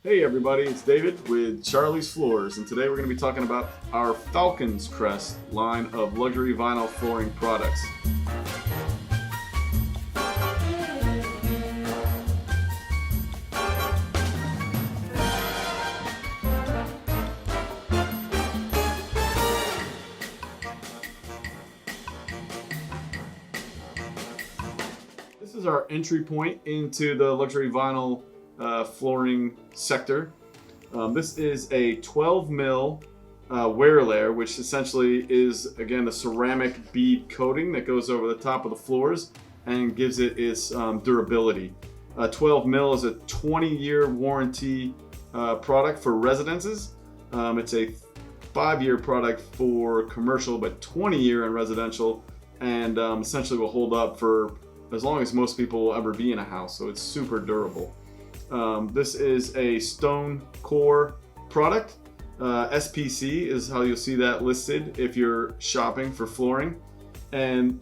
Hey everybody, it's David with Charlie's Floors, and today we're going to be talking about our Falcons Crest line of luxury vinyl flooring products. This is our entry point into the luxury vinyl flooring sector. This is a 12 mil wear layer, which essentially is, again, a ceramic bead coating that goes over the top of the floors and gives it its durability. 12 mil is a 20-year warranty product for residences. It's a 5-year product for commercial, but 20-year in residential, and essentially will hold up for as long as most people will ever be in a house, so it's super durable. This is a stone core product. SPC is how you'll see that listed if you're shopping for flooring. And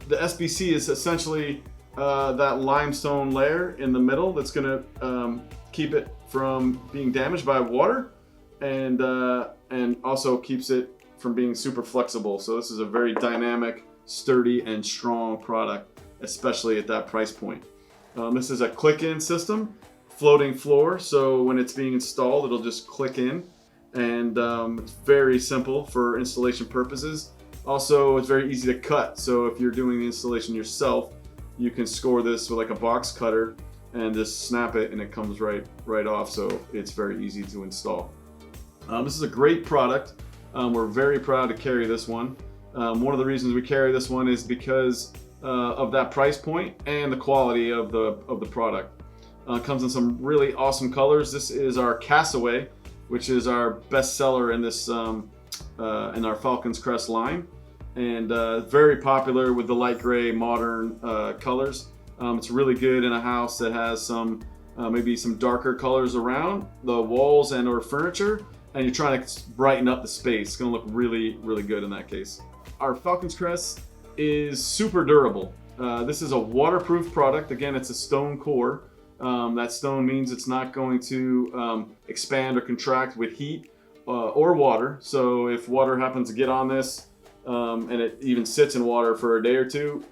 the SPC is essentially that limestone layer in the middle that's going to keep it from being damaged by water, and also keeps it from being super flexible. So this is a very dynamic, sturdy, and strong product, especially at that price point. This is a click-in system. Floating floor, so when it's being installed it'll just click in, and it's very simple for installation purposes. Also, it's very easy to cut, so if you're doing the installation yourself, you can score this with like a box cutter and just snap it and it comes right off, so it's very easy to install. This is a great product. We're very proud to carry this one. One of the reasons we carry this one is because of that price point and the quality of the product. Comes in some really awesome colors. This is our Castaway, which is our best seller in this in our Falcons Crest line, and very popular with the light gray modern colors. It's really good in a house that has some maybe some darker colors around the walls and or furniture, and you're trying to brighten up the space. It's going to look really good in that case. Our Falcons Crest is super durable. This is a waterproof product. Again, it's a stone core. That stone means it's not going to expand or contract with heat or water. So if water happens to get on this and it even sits in water for a day or two,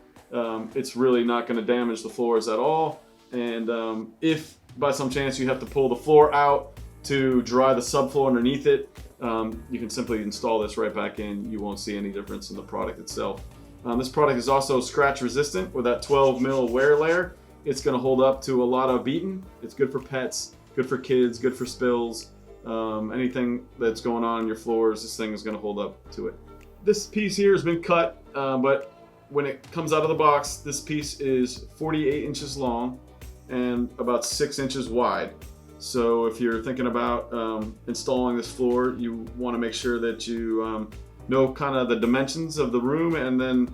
it's really not going to damage the floors at all. And if by some chance you have to pull the floor out to dry the subfloor underneath it, you can simply install this right back in. You won't see any difference in the product itself. This product is also scratch resistant with that 12 mil wear layer. It's going to hold up to a lot of beating. It's good for pets, good for kids, good for spills. Anything that's going on your floors, this thing is going to hold up to it. This piece here has been cut, but when it comes out of the box, this piece is 48 inches long and about 6 inches wide. So if you're thinking about installing this floor, you want to make sure that you know kind of the dimensions of the room. And then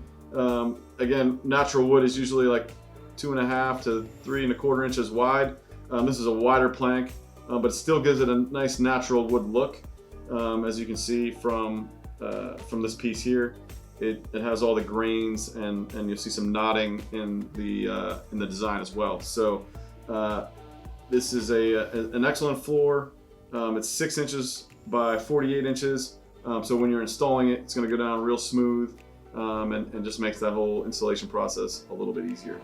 again, natural wood is usually like 2.5 to 3.25 inches wide. This is a wider plank, but it still gives it a nice natural wood look. As you can see from this piece here, it has all the grains, and you'll see some knotting in the design as well. So this is an excellent floor. It's 6 inches by 48 inches. So when you're installing it's going to go down real smooth, and just makes that whole installation process a little bit easier.